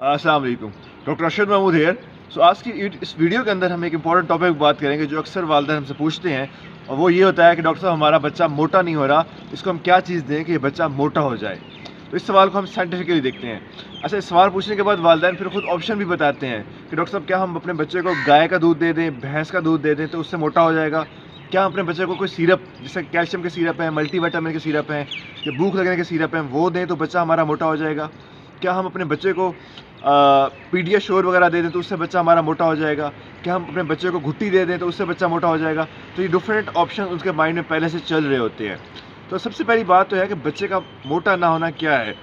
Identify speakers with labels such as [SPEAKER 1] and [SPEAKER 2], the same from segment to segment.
[SPEAKER 1] अस्सलाम वालेकुम। Doctor Arshad Mahmood here. आज की इस वीडियो के अंदर हम एक इंपॉर्टेंट टॉपिक बात करेंगे जो अक्सर वालिदैन हमसे पूछते हैं, और वो ये होता है कि डॉक्टर साहब हमारा बच्चा मोटा नहीं हो रहा, इसको हम क्या चीज़ दें कि ये बच्चा मोटा हो जाए। तो इस सवाल को हम साइंटिफिकली देखते हैं। अच्छा, इस सवाल पूछने के बाद वालिदैन फिर खुद ऑप्शन भी बताते हैं कि डॉक्टर साहब क्या हम अपने बच्चे को गाय का दूध दे दें, भैंस का दूध दे दें तो उससे मोटा हो जाएगा? क्या हम अपने बच्चे को कोई सिरप, जैसे कैल्शियम के सिरप हैं, मल्टीविटामिन के सिरप हैं या भूख लगने के सिरप हैं, वो दें तो बच्चा हमारा मोटा हो जाएगा? क्या हम अपने बच्चे को पीडियाश्योर वगैरह दे दें तो उससे बच्चा हमारा मोटा हो जाएगा? क्या हम अपने बच्चे को घुट्टी दे दें तो उससे बच्चा मोटा हो जाएगा? तो ये डिफरेंट ऑप्शन उनके माइंड में पहले से चल रहे होते हैं। तो सबसे पहली बात तो है कि बच्चे का मोटा ना होना क्या है।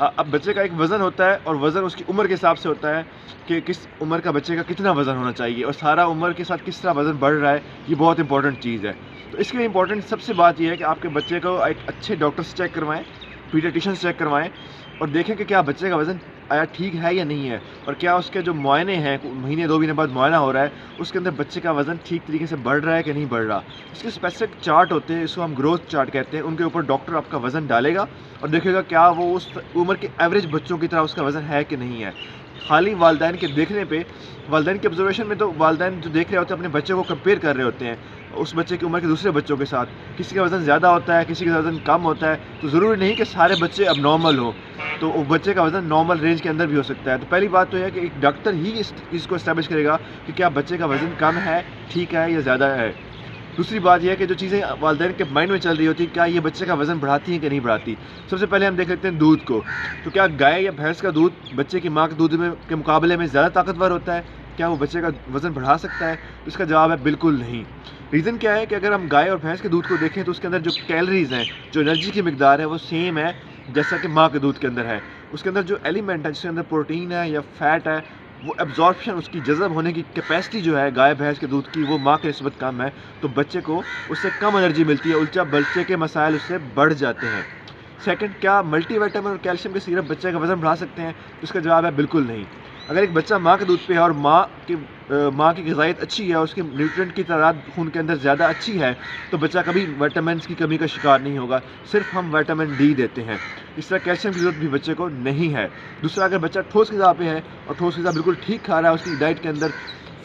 [SPEAKER 1] अब बच्चे का एक वज़न होता है, और वज़न उसकी उम्र के हिसाब से होता है कि किस उम्र का बच्चे का कितना वज़न होना चाहिए, और सारा उम्र के साथ किस तरह वज़न बढ़ रहा है, ये बहुत इंपॉर्टेंट चीज़ है। तो इसके लिए इंपॉर्टेंट सबसे बात यह है कि आपके बच्चे को एक अच्छे डॉक्टर से चेक करवाएँ, पीडियाट्रिशियन से चेक करवाएँ, और देखें कि क्या बच्चे का वज़न आया ठीक है या नहीं है, और क्या उसके जो मुआयने हैं, महीने 2 महीने बाद मुआयना हो रहा है, उसके अंदर बच्चे का वज़न ठीक तरीके से बढ़ रहा है कि नहीं बढ़ रहा। इसके स्पेसिफिक चार्ट होते हैं, इसको हम ग्रोथ चार्ट कहते हैं। उनके ऊपर डॉक्टर आपका वज़न डालेगा और देखेगा क्या वो उस उम्र के एवरेज बच्चों की तरह उसका वज़न है कि नहीं है। खाली वालिदैन के देखने पे, वालिदैन के ऑब्जर्वेशन में तो वालिदैन जो देख रहे होते हैं अपने बच्चे को कंपेयर कर रहे होते हैं उस बच्चे की उम्र के दूसरे बच्चों के साथ। किसी का वज़न ज़्यादा होता है, किसी का वज़न कम होता है, तो ज़रूरी नहीं कि सारे बच्चे अब नॉर्मल हो, तो वो बच्चे का वज़न नॉर्मल रेंज के अंदर भी हो सकता है। तो पहली बात तो है कि एक डॉक्टर ही इस चीज़ को एस्टैब्लिश करेगा कि क्या बच्चे का वज़न कम है, ठीक है या ज़्यादा है। दूसरी बात यह है कि जो चीज़ें वालिदैन के माइंड में चल रही होती है, क्या ये बच्चे का वज़न बढ़ाती हैं कि नहीं बढ़ाती। सबसे पहले हम देख लेते हैं दूध को। तो क्या गाय या भैंस का दूध बच्चे की माँ के दूध में के मुकाबले में ज़्यादा ताकतवर होता है? क्या वो बच्चे का वज़न बढ़ा सकता है? तो इसका जवाब है बिल्कुल नहीं। रीज़न क्या है कि अगर हम गाय और भैंस के दूध को देखें तो उसके अंदर जो कैलोरीज़ हैं, जो एनर्जी की मिकदार है, वो सेम है जैसा कि माँ के दूध के अंदर है। उसके अंदर जो एलिमेंट है, जिसके अंदर प्रोटीन है या फैट है, वो एब्जॉर्प्शन, उसकी जज़ब होने की कैपेसिटी जो है गाय भैंस के दूध की, वो माँ के निस्बत कम है, तो बच्चे को उससे कम एनर्जी मिलती है, उल्टा बच्चे के मसाइल उससे बढ़ जाते हैं। सेकंड, क्या मल्टीविटामिन और कैल्शियम के सिरप बच्चे का वज़न बढ़ा सकते हैं? तो इसका जवाब है बिल्कुल नहीं। अगर एक बच्चा माँ के दूध पे है और माँ की ग़िज़ाइयत अच्छी है, उसके न्यूट्रिएंट की तादाद खून के अंदर ज़्यादा अच्छी है, तो बच्चा कभी विटामिन की कमी का शिकार नहीं होगा। सिर्फ हम विटामिन डी देते हैं। इस तरह कैल्शियम की ज़रूरत भी बच्चे को नहीं है। दूसरा, अगर बच्चा ठोस ग़िज़ा पे है और ठोस ग़िज़ा बिल्कुल ठीक खा रहा है, उसकी डाइट के अंदर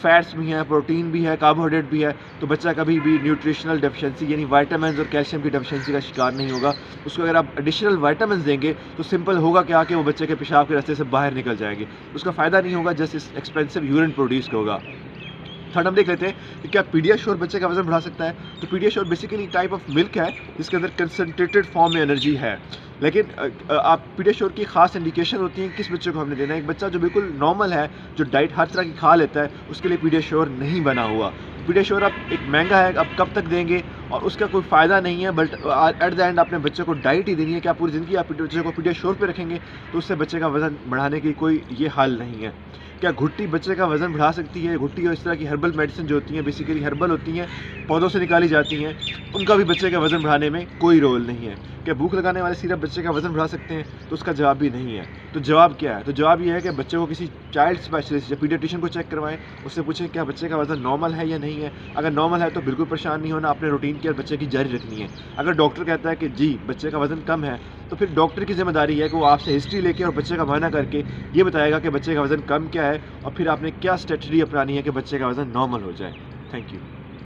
[SPEAKER 1] फैट्स भी हैं, प्रोटीन भी है, कार्बोहाइड्रेट भी है, तो बच्चा कभी भी न्यूट्रिशनल डेफिशिएंसी यानी विटामिन्स और कैल्शियम की डेफिशिएंसी का शिकार नहीं होगा। उसको अगर आप एडिशनल विटामिन्स देंगे तो सिंपल होगा क्या कि वो बच्चे के पेशाब के रास्ते से बाहर निकल जाएंगे। उसका फ़ायदा नहीं होगा, जस्ट इस एक्सपेंसिव यूरिन प्रोड्यूस होगा। थर्ड, हम देख लेते हैं कि क्या पीडियाश्योर बच्चे का वज़न बढ़ा सकता है। तो PediaSure basically type of milk है जिसके अंदर कंसनट्रेटेड फॉर्म में एनर्जी है, लेकिन आप पीडियाश्योर की खास इंडिकेशन होती है किस बच्चे को हमने देना है। एक बच्चा जो बिल्कुल नॉर्मल है, जो डाइट हर तरह की खा लेता है, उसके लिए पीडियाश्योर नहीं बना हुआ। पीडियाश्योर आप एक महंगा है, आप कब तक देंगे और उसका कोई फ़ायदा नहीं है, बट एट द एंड अपने बच्चे को डाइट ही देनी है। क्या पूरी ज़िंदगी आप बच्चे को पीडियाश्योर पे रखेंगे तो उससे बच्चे का वज़न बढ़ाने की कोई ये हल नहीं है। क्या घुट्टी बच्चे का वज़न बढ़ा सकती है? घुट्टी और इस तरह की हर्बल मेडिसिन जो होती हैं, बेसिकली हर्बल होती हैं, पौधों से निकाली जाती हैं, उनका भी बच्चे का वज़न बढ़ाने में कोई रोल नहीं है। क्या भूख लगाने वाले सिरप बच्चे का वज़न बढ़ा सकते हैं? तो उसका जवाब भी नहीं है। तो जवाब क्या है? तो जवाब ये है कि बच्चे को किसी चाइल्ड स्पेशलिस्ट या पीडियाट्रिशियन को चेक करवाएं, उससे पूछें क्या बच्चे का वज़न नॉर्मल है या नहीं है। अगर नॉर्मल है तो बिल्कुल परेशान नहीं होना, अपने रूटीन केयर बच्चे की जारी रखनी है। अगर डॉक्टर कहता है कि जी बच्चे का वज़न कम है, तो फिर डॉक्टर की ज़िम्मेदारी है कि वो आपसे हिस्ट्री लेके और बच्चे का मुआयना करके ये बताएगा कि बच्चे का वज़न कम क्या है, और फिर आपने क्या स्ट्रेटजी अपनानी है कि बच्चे का वज़न नॉर्मल हो जाए। Thank you.